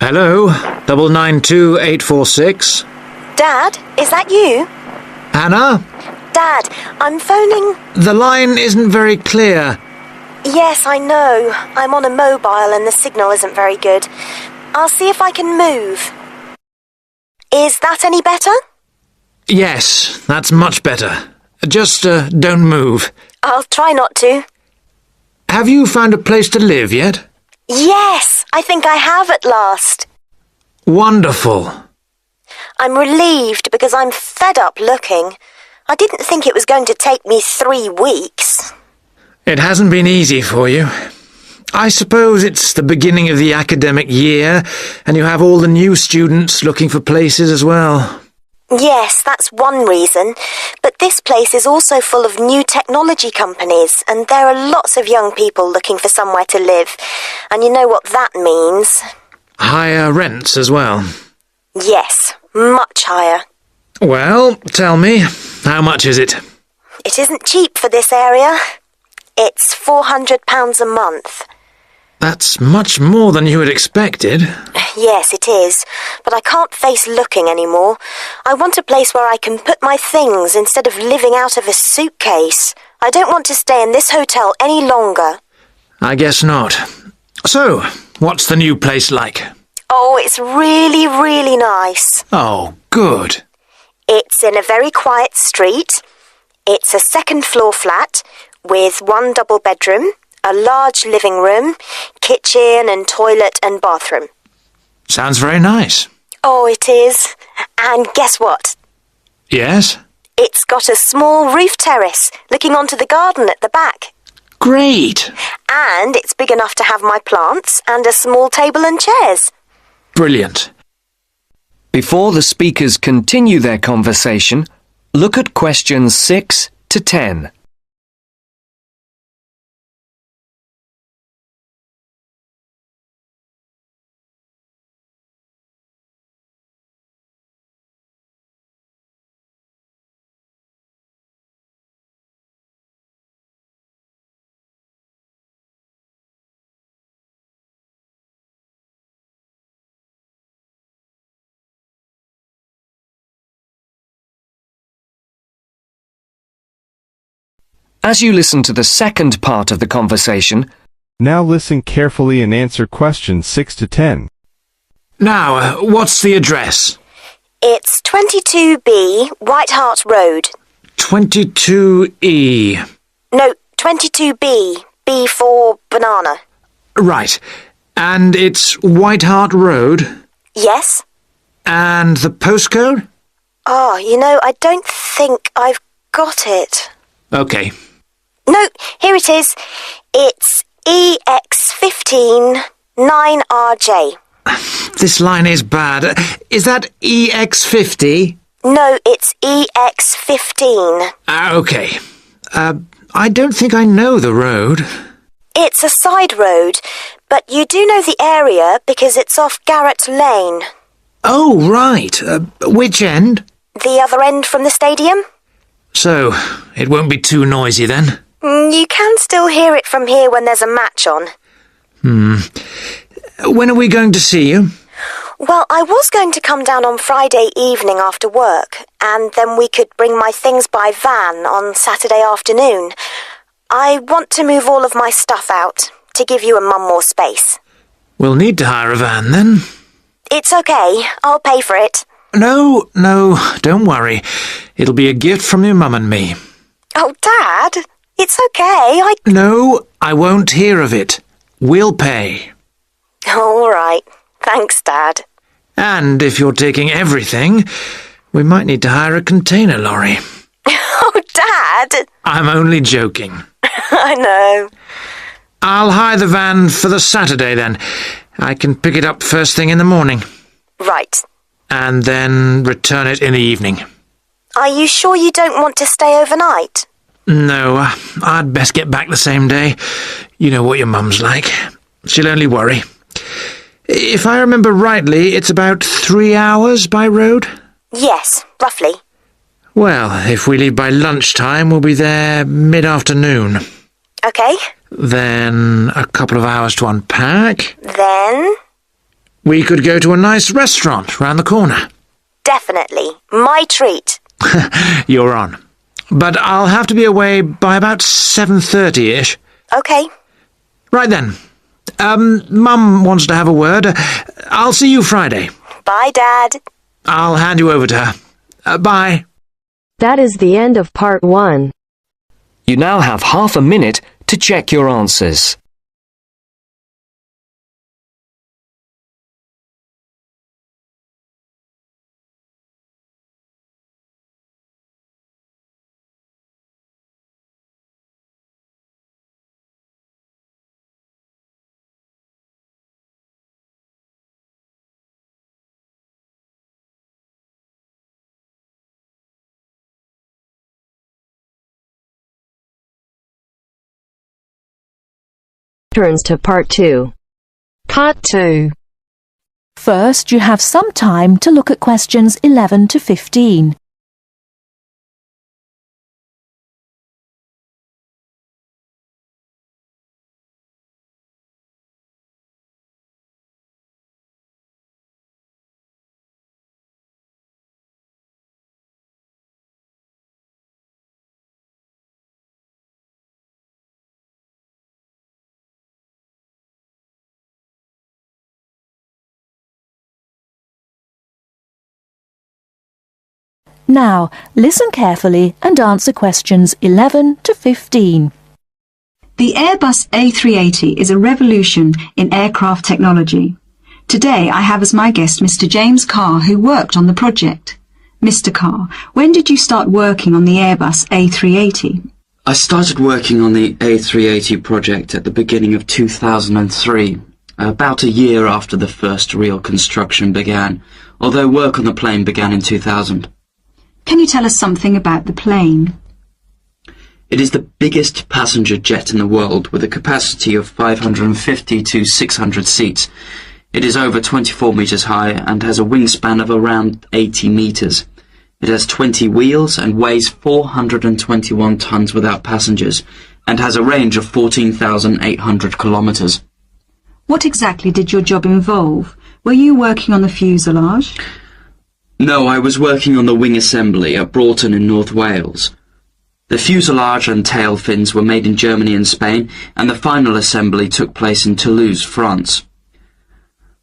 Hello, 992846. Dad, is that you? Hannah? Dad, I'm phoning... The line isn't very clear. Yes, I know. I'm on a mobile and the signal isn't very good. I'll see if I can move. Is that any better? Yes, that's much better. Just don't move. I'll try not to. Have you found a place to live yet? Yes, I think I have at last. Wonderful. I'm relieved because I'm fed up looking. I didn't think it was going to take me 3 weeks. It hasn't been easy for you. I suppose it's the beginning of the academic year, and you have all the new students looking for places as well. Yes, that's one reason. But this place is also full of new technology companies, and there are lots of young people looking for somewhere to live. And you know what that means. Higher rents as well. Yes, much higher. Well, tell me, how much is it? It isn't cheap for this area. It's £400 a month. That's much more than you had expected. Yes, it is. But I can't face looking anymore. I want a place where I can put my things instead of living out of a suitcase. I don't want to stay in this hotel any longer. I guess not. So, what's the new place like? Oh, it's really, really nice. Oh, good. It's in a very quiet street. It's a second-floor flat with 1 double bedroom, a large living room, kitchen and toilet and bathroom. Sounds very nice. Oh, it is. And guess what? Yes? It's got a small roof terrace looking onto the garden at the back. Great! And it's big enough to have my plants and a small table and chairs. Brilliant. Before the speakers continue their conversation, look at questions 6 to 10. As you listen to the second part of the conversation, now listen carefully and answer questions 6 to 10. Now, what's the address? It's 22B, White Hart Road. 22E. No, 22B. B for banana. Right. And it's White Hart Road? Yes? And the postcode? Oh, I don't think I've got it. Okay. No, here it is. It's EX15 9RJ. This line is bad. Is that EX50? No, it's EX15. Okay. I don't think I know the road. It's a side road, but you do know the area because it's off Garrett Lane. Oh, right. Which end? The other end from the stadium? So, it won't be too noisy then? You can still hear it from here when there's a match on. When are we going to see you? Well, I was going to come down on Friday evening after work, and then we could bring my things by van on Saturday afternoon. I want to move all of my stuff out, to give you and Mum more space. We'll need to hire a van then. It's okay. I'll pay for it. No, don't worry. It'll be a gift from your mum and me. Oh, Dad, it's okay. No, I won't hear of it. We'll pay. All right. Thanks, Dad. And if you're taking everything, we might need to hire a container lorry. Oh, Dad! I'm only joking. I know. I'll hire the van for the Saturday then. I can pick it up first thing in the morning. Right. And then return it in the evening. Are you sure you don't want to stay overnight? No, I'd best get back the same day. You know what your mum's like. She'll only worry. If I remember rightly, it's about 3 hours by road? Yes, roughly. Well, if we leave by lunchtime, we'll be there mid-afternoon. Okay. Then a couple of hours to unpack. Then? We could go to a nice restaurant round the corner. Definitely. My treat. You're on. But I'll have to be away by about 7:30-ish. Okay. Right then. Mum wants to have a word. I'll see you Friday. Bye, Dad. I'll hand you over to her. Bye. That is the end of part 1. You now have half a minute to check your answers. Turns to part 2. Part 2. First, you have some time to look at questions 11 to 15. Now, listen carefully and answer questions 11 to 15. The Airbus A380 is a revolution in aircraft technology. Today I have as my guest Mr. James Carr, who worked on the project. Mr. Carr, when did you start working on the Airbus A380? I started working on the A380 project at the beginning of 2003, about a year after the first real construction began, although work on the plane began in 2000. Can you tell us something about the plane? It is the biggest passenger jet in the world, with a capacity of 550 to 600 seats. It is over 24 metres high and has a wingspan of around 80 metres. It has 20 wheels and weighs 421 tonnes without passengers, and has a range of 14,800 kilometres. What exactly did your job involve? Were you working on the fuselage? No, I was working on the wing assembly at Broughton in North Wales. The fuselage and tail fins were made in Germany and Spain, and the final assembly took place in Toulouse, France.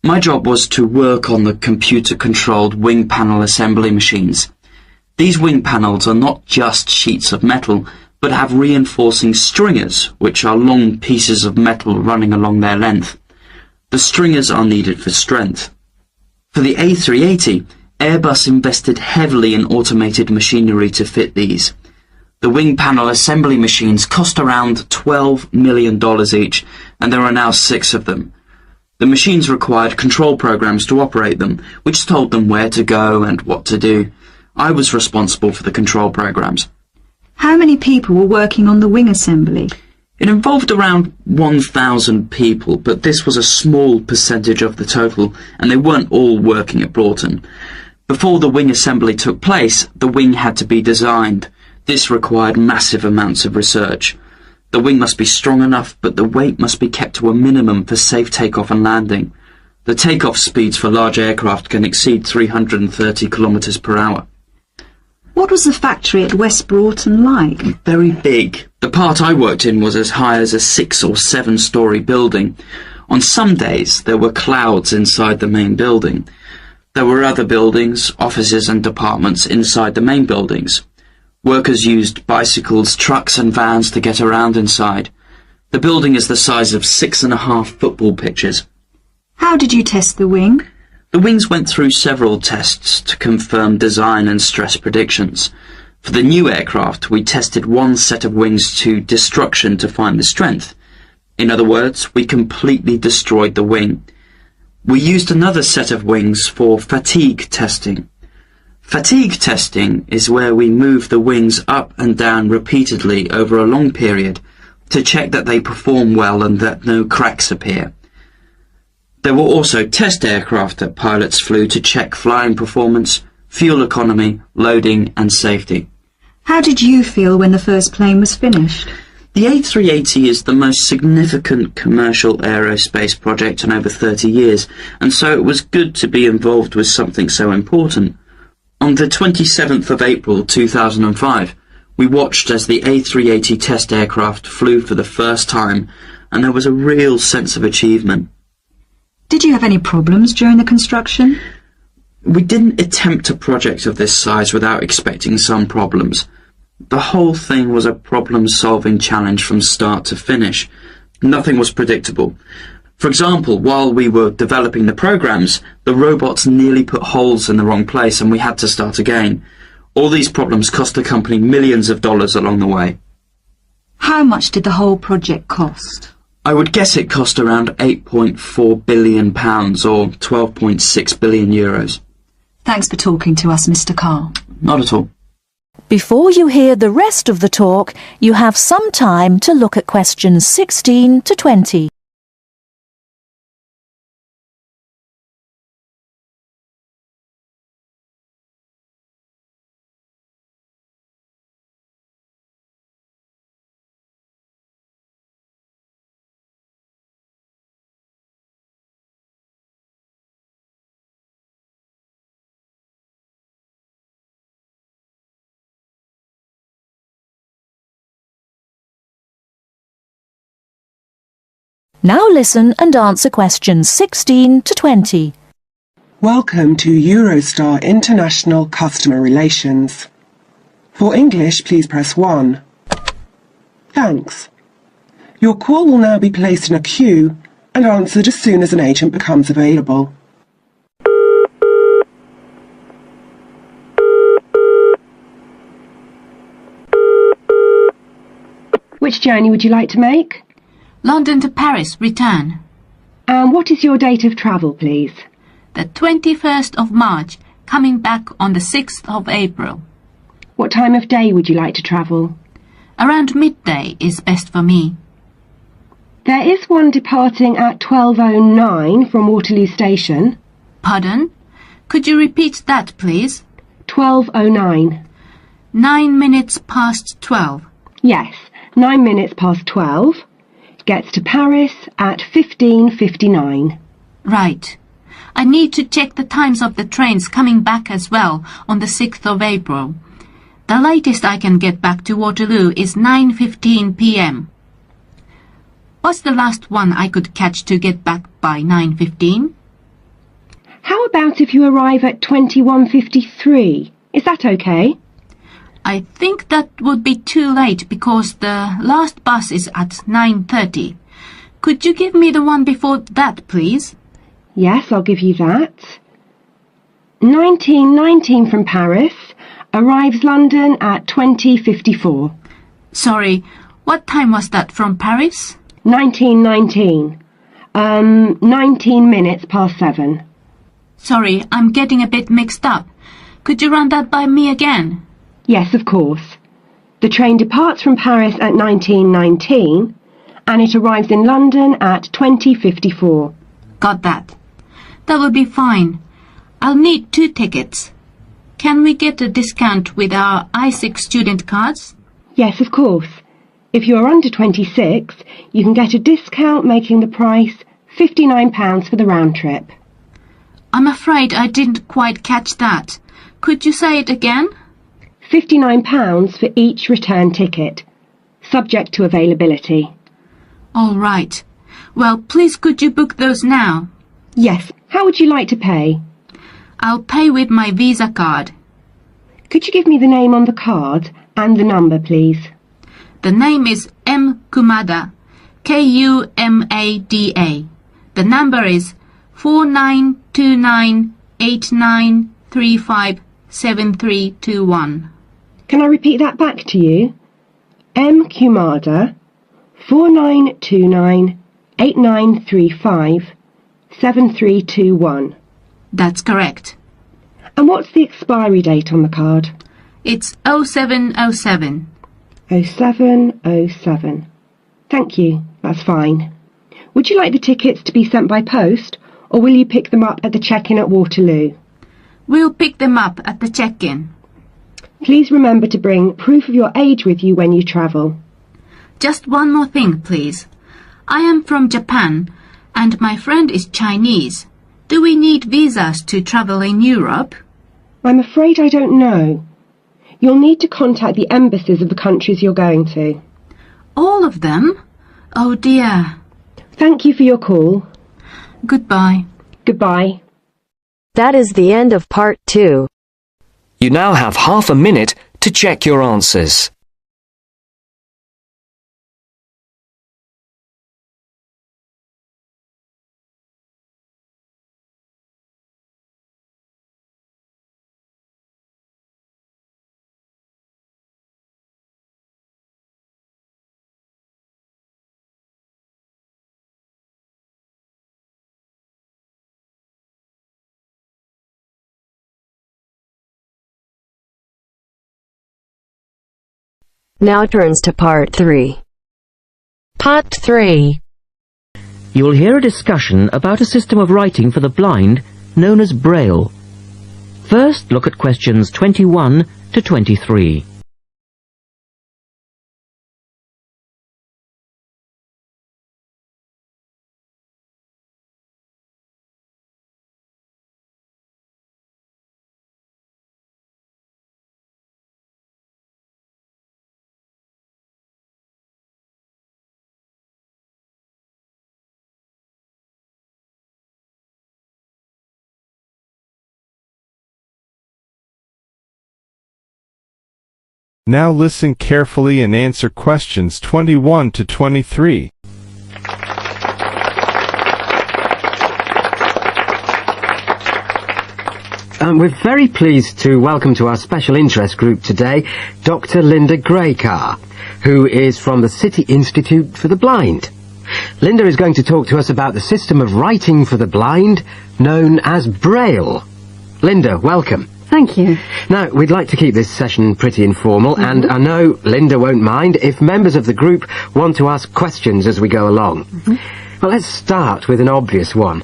My job was to work on the computer-controlled wing panel assembly machines. These wing panels are not just sheets of metal, but have reinforcing stringers, which are long pieces of metal running along their length. The stringers are needed for strength. For the A380, Airbus invested heavily in automated machinery to fit these. The wing panel assembly machines cost around $12 million each, and there are now 6 of them. The machines required control programs to operate them, which told them where to go and what to do. I was responsible for the control programs. How many people were working on the wing assembly? It involved around 1,000 people, but this was a small percentage of the total, and they weren't all working at Broughton. Before the wing assembly took place, the wing had to be designed. This required massive amounts of research. The wing must be strong enough, but the weight must be kept to a minimum for safe takeoff and landing. The takeoff speeds for large aircraft can exceed 330 kilometers per hour. What was the factory at West Broughton like? Very big. The part I worked in was as high as a 6- or 7-story building. On some days, there were clouds inside the main building. There were other buildings, offices and departments inside the main buildings. Workers used bicycles, trucks and vans to get around inside. The building is the size of 6.5 football pitches. How did you test the wing? The wings went through several tests to confirm design and stress predictions. For the new aircraft, we tested one set of wings to destruction to find the strength. In other words, we completely destroyed the wing. We used another set of wings for fatigue testing. Fatigue testing is where we move the wings up and down repeatedly over a long period to check that they perform well and that no cracks appear. There were also test aircraft that pilots flew to check flying performance, fuel economy, loading and safety. How did you feel when the first plane was finished? The A380 is the most significant commercial aerospace project in over 30 years, and so it was good to be involved with something so important. On the 27th of April 2005, we watched as the A380 test aircraft flew for the first time, and there was a real sense of achievement. Did you have any problems during the construction? We didn't attempt a project of this size without expecting some problems. The whole thing was a problem-solving challenge from start to finish. Nothing was predictable. For example, while we were developing the programs, the robots nearly put holes in the wrong place and we had to start again. All these problems cost the company millions of dollars along the way. How much did the whole project cost? I would guess it cost around £8.4 billion or 12.6 billion euros. Thanks for talking to us, Mr. Carr. Not at all. Before you hear the rest of the talk, you have some time to look at questions 16 to 20. Now listen and answer questions 16 to 20. Welcome to Eurostar International Customer Relations. For English, please press 1. Thanks. Your call will now be placed in a queue and answered as soon as an agent becomes available. Which journey would you like to make? London to Paris, return. And what is your date of travel, please? The 21st of March, coming back on the 6th of April. What time of day would you like to travel? Around midday is best for me. There is one departing at 12:09 from Waterloo Station. Pardon? Could you repeat that, please? 12:09. 9 minutes past 12. Yes, 9 minutes past 12. Gets to Paris at 15:59. Right. I need to check the times of the trains coming back as well on the 6th of April. The latest I can get back to Waterloo is 9:15 p.m. What's the last one I could catch to get back by 9:15? How about if you arrive at 21:53? Is that okay? I think that would be too late because the last bus is at 9:30. Could you give me the one before that, please? Yes, I'll give you that. 1919 from Paris, arrives London at 20:54. Sorry, what time was that from Paris? 1919. 19 minutes past 7. Sorry, I'm getting a bit mixed up. Could you run that by me again? Yes, of course. The train departs from Paris at 1919 and it arrives in London at 20:54. Got that. That will be fine. I'll need 2 tickets. Can we get a discount with our I6 student cards? Yes, of course. If you are under 26, you can get a discount making the price £59 for the round trip. I'm afraid I didn't quite catch that. Could you say it again? £59 for each return ticket, subject to availability. All right. Well, please could you book those now? Yes. How would you like to pay? I'll pay with my Visa card. Could you give me the name on the card and the number, please? The name is M. Kumada, Kumada. The number is 492989357321. Can I repeat that back to you? M. Kumada, 492989357321. That's correct. And what's the expiry date on the card? It's 0707. 0707. Thank you, that's fine. Would you like the tickets to be sent by post, or will you pick them up at the check-in at Waterloo? We'll pick them up at the check-in. Please remember to bring proof of your age with you when you travel. Just one more thing, please. I am from Japan, and my friend is Chinese. Do we need visas to travel in Europe? I'm afraid I don't know. You'll need to contact the embassies of the countries you're going to. All of them? Oh dear. Thank you for your call. Goodbye. Goodbye. That is the end of part 2. You now have half a minute to check your answers. Now turns to part 3. Part 3. You will hear a discussion about a system of writing for the blind known as Braille. First, look at questions 21 to 23. Now listen carefully and answer questions 21 to 23. We're very pleased to welcome to our special interest group today Dr. Linda Graycar, who is from the City Institute for the Blind. Linda is going to talk to us about the system of writing for the blind known as Braille. Linda, welcome. Thank you. Now, we'd like to keep this session pretty informal, and I know Linda won't mind if members of the group want to ask questions as we go along. Well, let's start with an obvious one.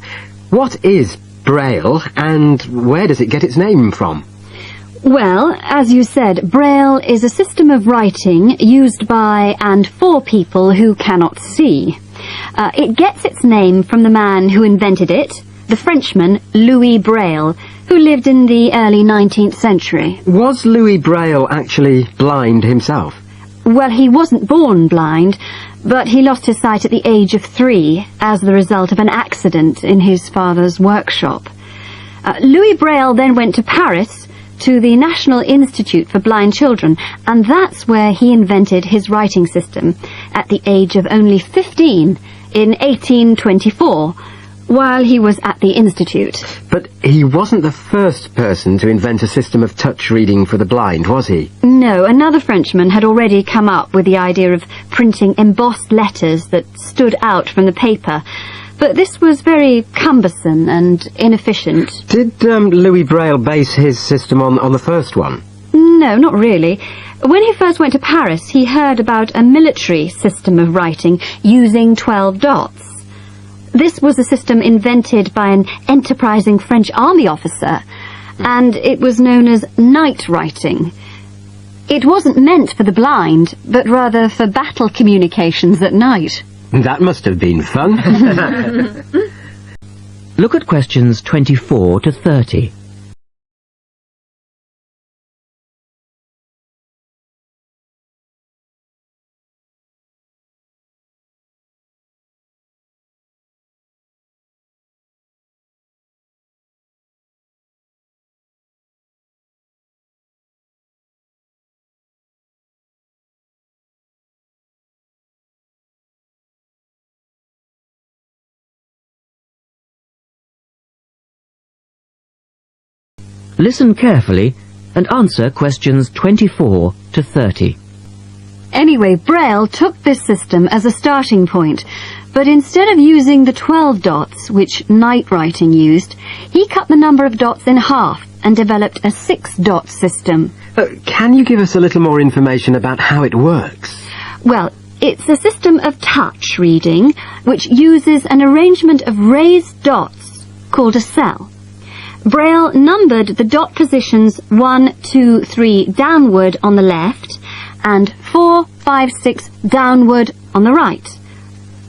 What is Braille, and where does it get its name from? Well, as you said, Braille is a system of writing used by and for people who cannot see. It gets its name from the man who invented it, the Frenchman Louis Braille, who lived in the early 19th century. Was Louis Braille actually blind himself? Well, he wasn't born blind, but he lost his sight at the age of 3 as the result of an accident in his father's workshop. Louis Braille then went to Paris to the National Institute for Blind Children, and that's where he invented his writing system at the age of only 15 in 1824. While he was at the Institute. But he wasn't the first person to invent a system of touch reading for the blind, was he? No, another Frenchman had already come up with the idea of printing embossed letters that stood out from the paper. But this was very cumbersome and inefficient. Did Louis Braille base his system on the first one? No, not really. When he first went to Paris, he heard about a military system of writing using 12 dots. This was a system invented by an enterprising French army officer, and it was known as night writing. It wasn't meant for the blind, but rather for battle communications at night. That must have been fun. Look at questions 24 to 30. Listen carefully and answer questions 24 to 30. Anyway, Braille took this system as a starting point, but instead of using the 12 dots, which night writing used, he cut the number of dots in half and developed a 6-dot system. Can you give us a little more information about how it works? Well, it's a system of touch reading, which uses an arrangement of raised dots called a cell. Braille numbered the dot positions 1, 2, 3 downward on the left and 4, 5, 6 downward on the right.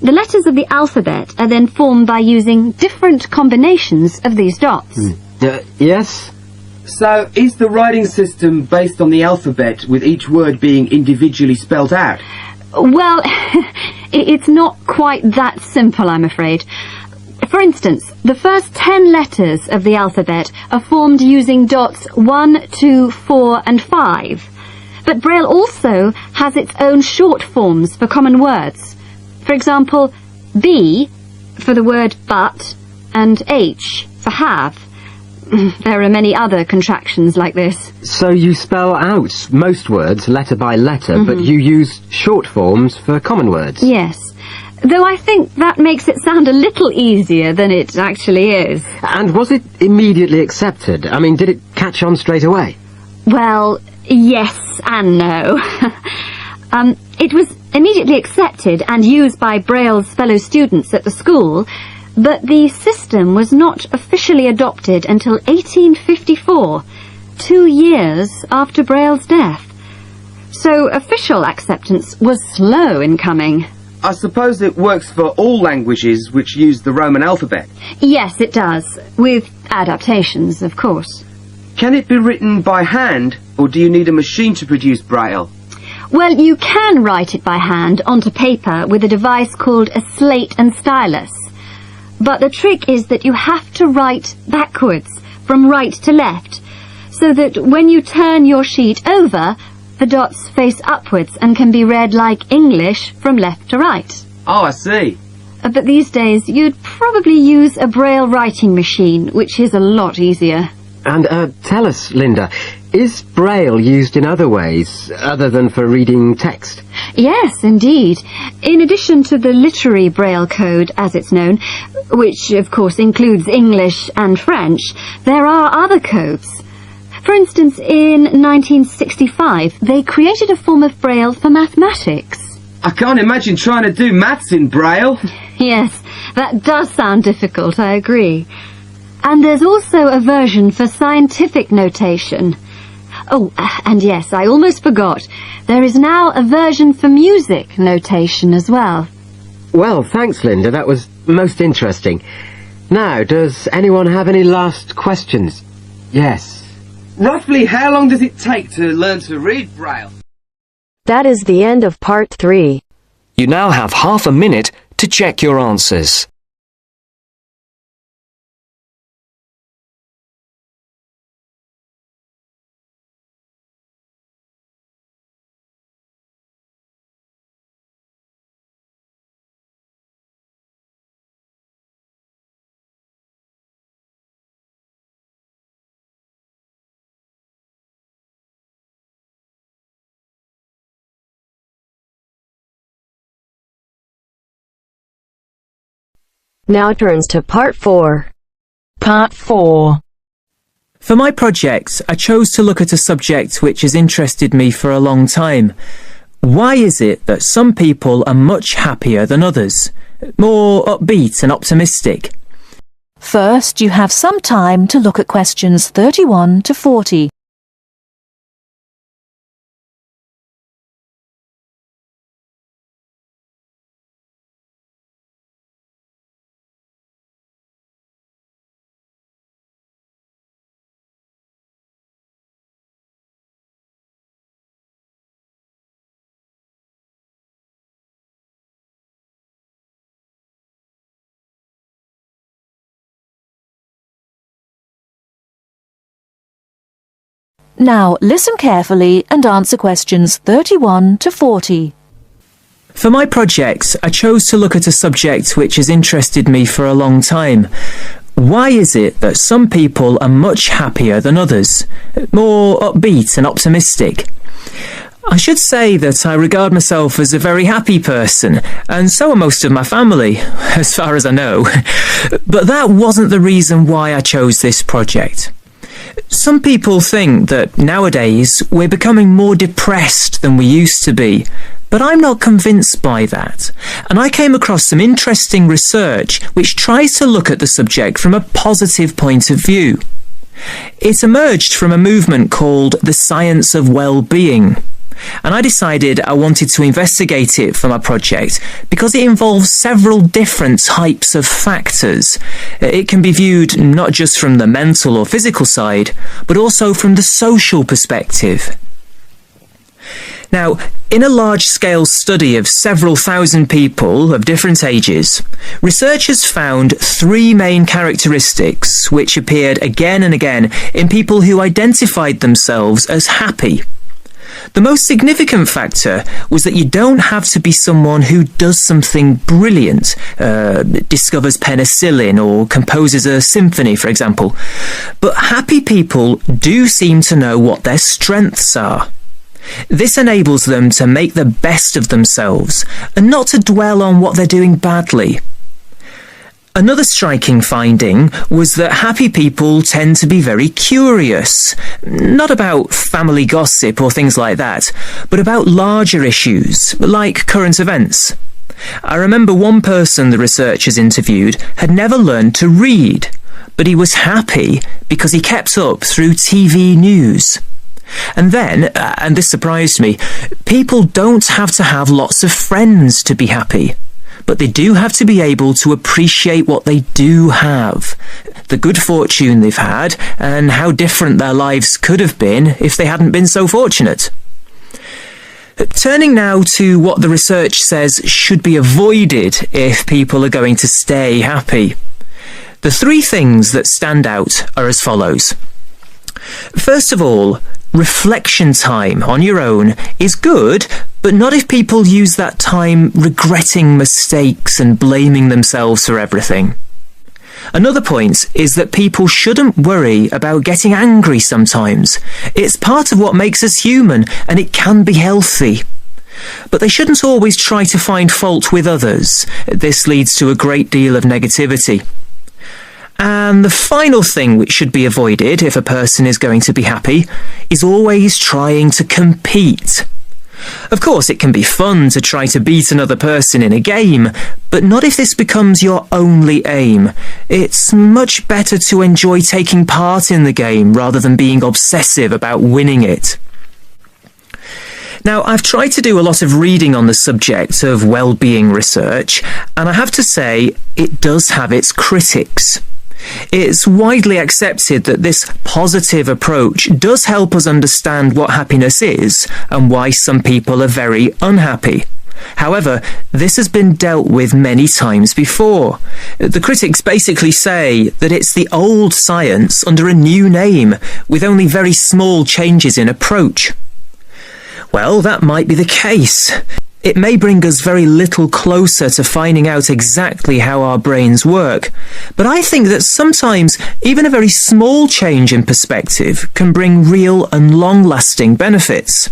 The letters of the alphabet are then formed by using different combinations of these dots. Yes? So, is the writing system based on the alphabet, with each word being individually spelt out? Well, it's not quite that simple, I'm afraid. For instance, the first 10 letters of the alphabet are formed using dots 1, 2, 4 and 5. But Braille also has its own short forms for common words. For example, B for the word but and H for have. There are many other contractions like this. So you spell out most words letter by letter, but you use short forms for common words? Yes. Though I think that makes it sound a little easier than it actually is. And was it immediately accepted? I mean, did it catch on straight away? Well, yes and no. It was immediately accepted and used by Braille's fellow students at the school, but the system was not officially adopted until 1854, 2 years after Braille's death. So official acceptance was slow in coming. I suppose it works for all languages which use the Roman alphabet. Yes, it does, with adaptations, of course. Can it be written by hand, or do you need a machine to produce Braille? Well, you can write it by hand onto paper with a device called a slate and stylus. But the trick is that you have to write backwards, from right to left, so that when you turn your sheet over, the dots face upwards and can be read like English from left to right. Oh, I see. But these days, you'd probably use a Braille writing machine, which is a lot easier. And tell us, Linda, is Braille used in other ways, other than for reading text? Yes, indeed. In addition to the literary Braille code, as it's known, which of course includes English and French, there are other codes. For instance, in 1965, they created a form of Braille for mathematics. I can't imagine trying to do maths in Braille. Yes, that does sound difficult, I agree. And there's also a version for scientific notation. Oh, and yes, I almost forgot. There is now a version for music notation as well. Well, thanks, Linda. That was most interesting. Now, does anyone have any last questions? Yes. Roughly how long does it take to learn to read Braille? That is the end of part 3. You now have half a minute to check your answers. Now turns to part 4. Part 4. For my project, I chose to look at a subject which has interested me for a long time. Why is it that some people are much happier than others? More upbeat and optimistic? First, you have some time to look at questions 31 to 40. Now, listen carefully and answer questions 31 to 40. For my project, I chose to look at a subject which has interested me for a long time. Why is it that some people are much happier than others? More upbeat and optimistic? I should say that I regard myself as a very happy person, and so are most of my family, as far as I know. But that wasn't the reason why I chose this project. Some people think that nowadays we're becoming more depressed than we used to be, but I'm not convinced by that. And I came across some interesting research which tries to look at the subject from a positive point of view. It emerged from a movement called the science of well-being. and I decided I wanted to investigate it for my project because it involves several different types of factors. It can be viewed not just from the mental or physical side, but also from the social perspective. Now, in a large-scale study of several thousand people of different ages, researchers found three main characteristics which appeared again and again in people who identified themselves as happy. The most significant factor was that you don't have to be someone who does something brilliant, discovers penicillin or composes a symphony, for example. But happy people do seem to know what their strengths are. This enables them to make the best of themselves and not to dwell on what they're doing badly. Another striking finding was that happy people tend to be very curious, not about family gossip or things like that, but about larger issues, like current events. I remember one person the researchers interviewed had never learned to read, but he was happy because he kept up through TV news. And then, and this surprised me, people don't have to have lots of friends to be happy, but they do have to be able to appreciate what they do have, the good fortune they've had, and how different their lives could have been if they hadn't been so fortunate. Turning now to what the research says should be avoided if people are going to stay happy. The three things that stand out are as follows. First of all, reflection time on your own is good, but not if people use that time regretting mistakes and blaming themselves for everything. Another point is that people shouldn't worry about getting angry sometimes. It's part of what makes us human, and it can be healthy. But they shouldn't always try to find fault with others. This leads to a great deal of negativity. And the final thing which should be avoided if a person is going to be happy is always trying to compete. Of course, it can be fun to try to beat another person in a game, but not if this becomes your only aim. It's much better to enjoy taking part in the game rather than being obsessive about winning it. Now, I've tried to do a lot of reading on the subject of well-being research, and I have to say it does have its critics. It's widely accepted that this positive approach does help us understand what happiness is and why some people are very unhappy. However, this has been dealt with many times before. The critics basically say that it's the old science under a new name, with only very small changes in approach. Well, that might be the case. It may bring us very little closer to finding out exactly how our brains work, but I think that sometimes even a very small change in perspective can bring real and long-lasting benefits.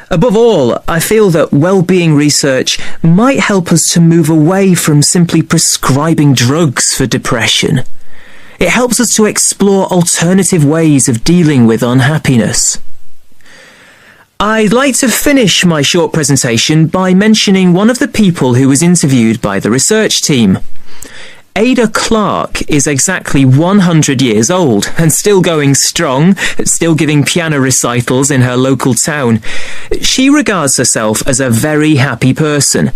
Above all, I feel that well-being research might help us to move away from simply prescribing drugs for depression. It helps us to explore alternative ways of dealing with unhappiness. I'd like to finish my short presentation by mentioning one of the people who was interviewed by the research team. Ada Clark is exactly 100 years old and still going strong, still giving piano recitals in her local town. She regards herself as a very happy person,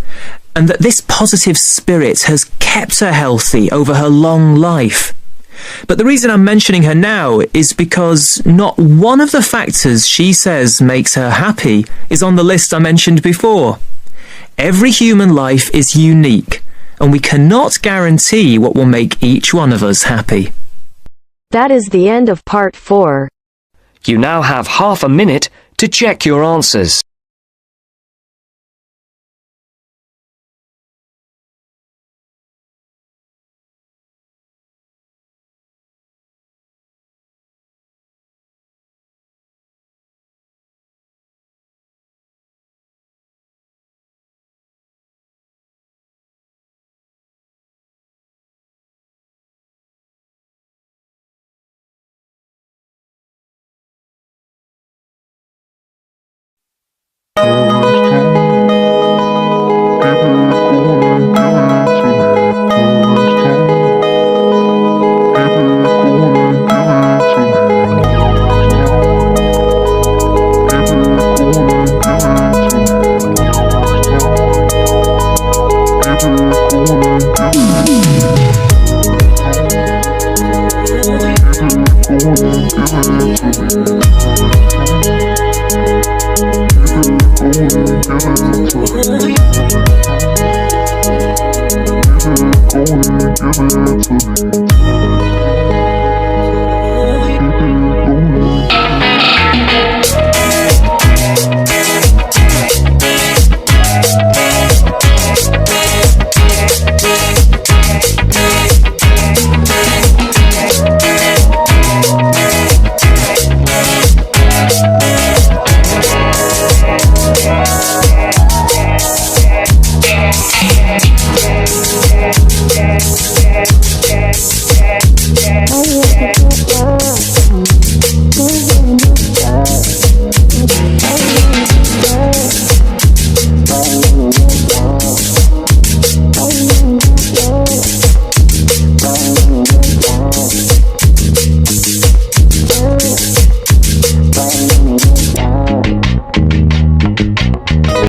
and that this positive spirit has kept her healthy over her long life. But the reason I'm mentioning her now is because not one of the factors she says makes her happy is on the list I mentioned before. Every human life is unique, and we cannot guarantee what will make each one of us happy. That is the end of part 4. You now have half a minute to check your answers.